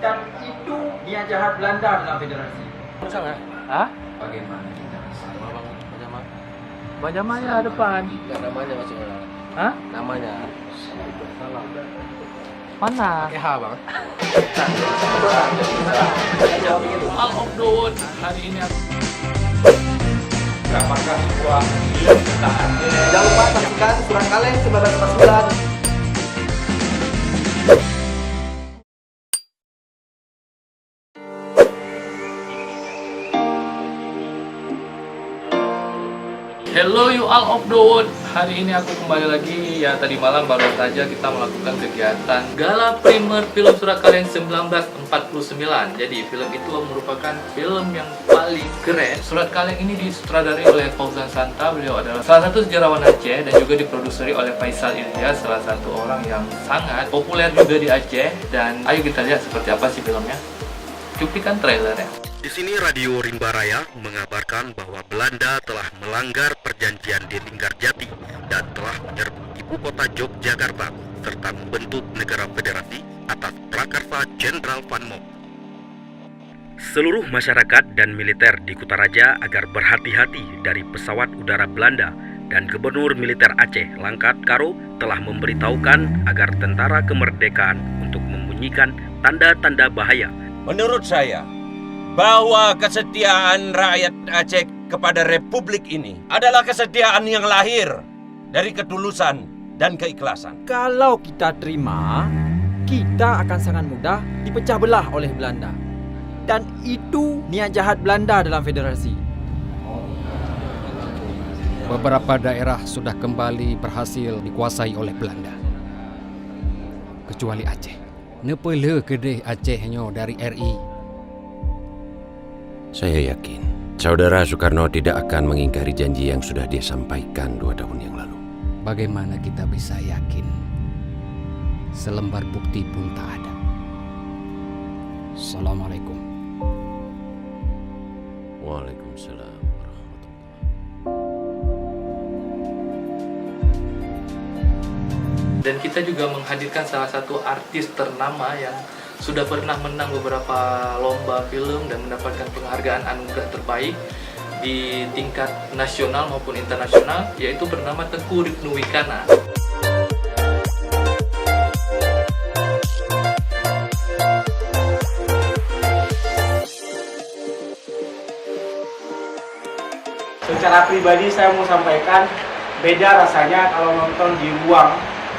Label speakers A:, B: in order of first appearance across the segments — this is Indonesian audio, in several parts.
A: Dan itu niat jahat Belanda dalam federasi.
B: Sangat. Hah?
A: Bagaimana kita bisa
B: Bajama ya depan.
C: Enggak, namanya masih orang.
B: Hah?
C: Namanya.
B: Mana?
C: PH bang.
B: All of the Wood hari ini
A: apakah sebuah film tentang
C: Jangan lupa saksikan Surat Kaleng 1949.
B: Hello you all of the world. Hari ini aku kembali lagi. Ya tadi malam baru saja kita melakukan kegiatan Gala Primer Film Surat Kaleng 1949. Jadi film itu merupakan film yang paling keren. Surat Kaleng ini disutradarai oleh Fauzan Santa. Beliau adalah salah satu sejarawan Aceh dan juga diproduksi oleh Faisal Ilyas, salah satu orang yang sangat populer juga di Aceh. Dan ayo kita lihat seperti apa sih filmnya. Cuplikan trailernya.
D: Di sini Radio Rimba Raya mengabarkan bahwa Belanda telah melanggar perjanjian di Linggarjati dan telah menyerbu ibu kota Yogyakarta serta membentuk negara federasi atas prakarsa Jenderal Van Mock. Seluruh masyarakat dan militer di Kutaraja agar berhati-hati dari pesawat udara Belanda dan Gubernur Militer Aceh Langkat Karo telah memberitahukan agar tentara kemerdekaan untuk membunyikan tanda-tanda bahaya.
E: Menurut saya, bahwa kesetiaan rakyat Aceh kepada Republik ini adalah kesetiaan yang lahir dari ketulusan dan keikhlasan.
A: Kalau kita terima, kita akan sangat mudah dipecah belah oleh Belanda. Dan itu niat jahat Belanda dalam federasi.
F: Beberapa daerah sudah kembali berhasil dikuasai oleh Belanda. Kecuali Aceh. Nepele kedai Acehnya dari RI.
G: Saya yakin Saudara Soekarno tidak akan mengingkari janji yang sudah dia sampaikan 2 tahun yang lalu.
F: Bagaimana kita bisa yakin? Selembar bukti pun tak ada. Assalamualaikum.
G: Waalaikumsalam.
B: Dan kita juga menghadirkan salah satu artis ternama yang sudah pernah menang beberapa lomba film dan mendapatkan penghargaan anugerah terbaik di tingkat nasional maupun internasional, yaitu bernama Tengku Ribnu Wikana.
H: Secara pribadi saya mau sampaikan, beda rasanya kalau nonton di ruang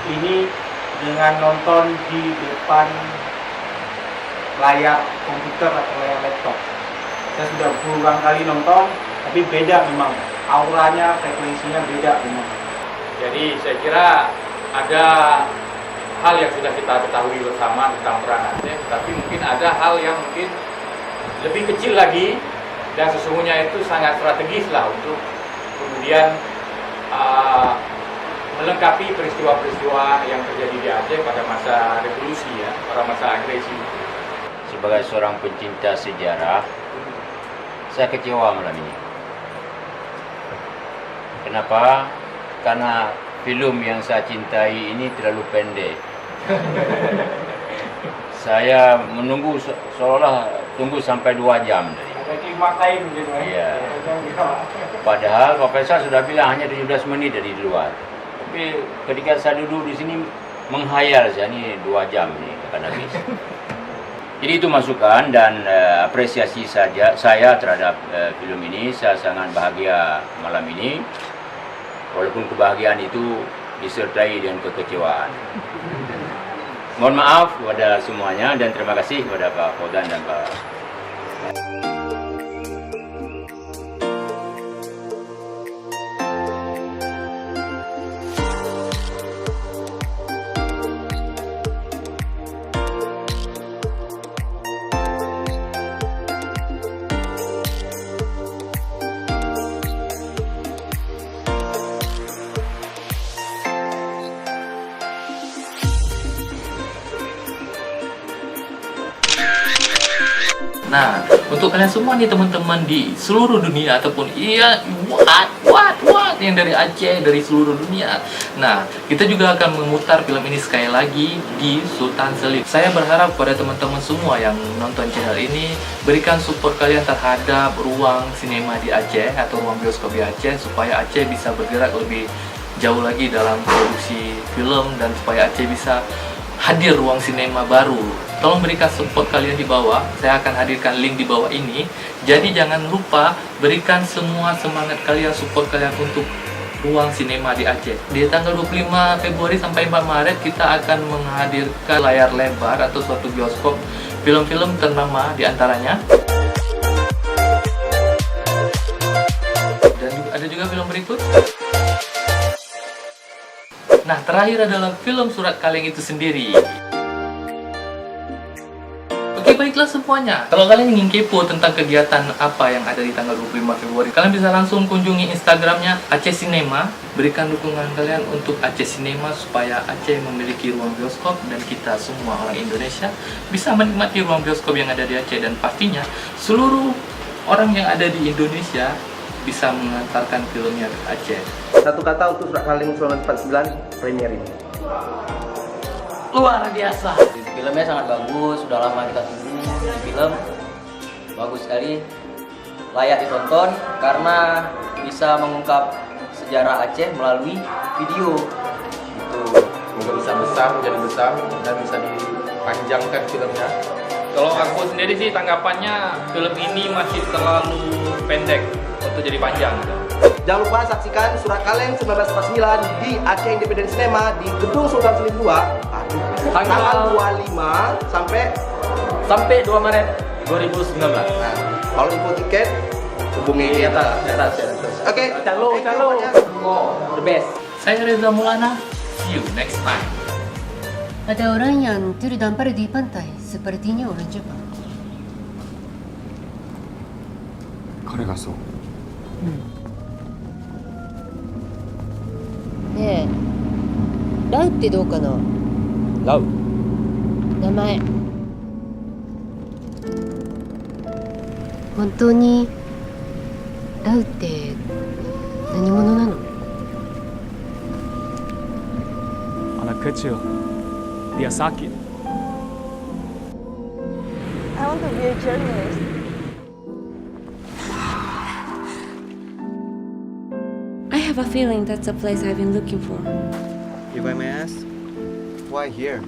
H: ini dengan nonton di depan layar komputer atau layar laptop. Saya sudah berulang kali nonton, tapi beda memang. Auranya, frekuensinya beda memang.
I: Jadi saya kira ada hal yang sudah kita ketahui bersama tentang peran Aceh, tapi mungkin ada hal yang mungkin lebih kecil lagi dan sesungguhnya itu sangat strategis lah untuk kemudian melengkapi peristiwa-peristiwa yang terjadi di Aceh pada masa revolusi ya, pada masa agresi.
J: Sebagai seorang pencinta sejarah, saya kecewa malam ini. Kenapa? Karena film yang saya cintai ini terlalu pendek. Saya menunggu seolah tunggu sampai 2 jam tadi.
H: Ada klimaktain gitu ya.
J: Iya. Padahal Profesor sudah bilang hanya 17 menit dari luar. Tapi ketika saya duduk di sini menghayal saya ini 2 jam nih akan habis. Jadi itu masukan dan apresiasi saja saya terhadap film ini. Saya sangat bahagia malam ini. Walaupun kebahagiaan itu disertai dengan kekecewaan. Mohon maaf kepada semuanya dan terima kasih kepada Pak Fauzan dan Pak.
B: Nah, untuk kalian semua nih teman-teman di seluruh dunia ataupun what yang dari Aceh, dari seluruh dunia. Nah, kita juga akan memutar film ini sekali lagi di Sultan Selim. Saya berharap pada teman-teman semua yang nonton channel ini berikan support kalian terhadap ruang sinema di Aceh atau ruang bioskop di Aceh, supaya Aceh bisa bergerak lebih jauh lagi dalam produksi film dan supaya Aceh bisa hadir ruang sinema baru. Tolong berikan support kalian di bawah. Saya akan hadirkan link di bawah ini. Jadi jangan lupa berikan semua semangat kalian, support kalian untuk ruang sinema di Aceh. Di tanggal 25 Februari sampai 4 Maret kita akan menghadirkan layar lebar atau suatu bioskop film-film ternama di antaranya. Dan ada juga film berikut. Nah, terakhir adalah film Surat Kaleng itu sendiri. Oke, baiklah semuanya. Kalau kalian ingin kepo tentang kegiatan apa yang ada di tanggal 25 Februari, kalian bisa langsung kunjungi Instagramnya Aceh Cinema. Berikan dukungan kalian untuk Aceh Cinema supaya Aceh memiliki ruang bioskop dan kita semua orang Indonesia bisa menikmati ruang bioskop yang ada di Aceh, dan pastinya seluruh orang yang ada di Indonesia bisa mengantarkan filmnya ke Aceh.
C: Satu kata untuk Surat Kaleng 1949 premier ini.
B: Luar biasa.
K: Filmnya sangat bagus, sudah lama kita tunggu film. Bagus sekali, layak ditonton karena bisa mengungkap sejarah Aceh melalui video. Itu
I: Semoga bisa besar, menjadi besar dan bisa dipanjangkan filmnya.
B: Kalau aku sendiri sih tanggapannya film ini masih terlalu pendek untuk jadi panjang.
C: Jangan lupa saksikan Surat Kaleng 1949 di Aceh Independent Cinema di Gedung Sultan Selim 2 tanggal 25 sampai 2 Maret 2019. Nah, kalau info tiket hubungi kita. Oke, calo.
K: the best.
B: Saya Reza Maulana, see you next time.
L: Ada orang yang terdampar di pantai, sepertinya orang Jepang.
F: 彼がそう。
L: ねえ、ラウってどうかな？
F: ラウ。
L: 名前。本当にラウって何者なの
M: ？Anak kecil, dia sakit.
N: I want to be a journalist.
O: I have a feeling that's the place I've been looking for.
C: If I may ask, why here?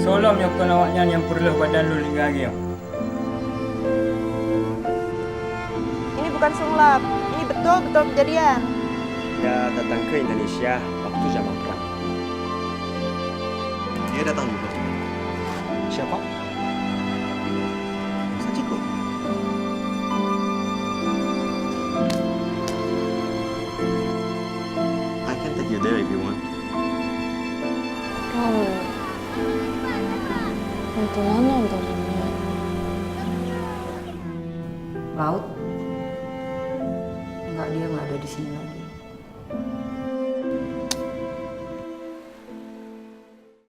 M: Solam yang kau nak nyanyi yang perlu badan lu lagi.
N: Ini bukan sulap, ini betul-betul kejadian.
P: Dia datang ke Indonesia waktu zaman perang.
C: Dia datang juga.
P: Siapa?
C: Sachiko. I can take you there if you want.
O: 本当何なんだろうね。
L: Laut? Enggak, dia nggak ada di sini lagi.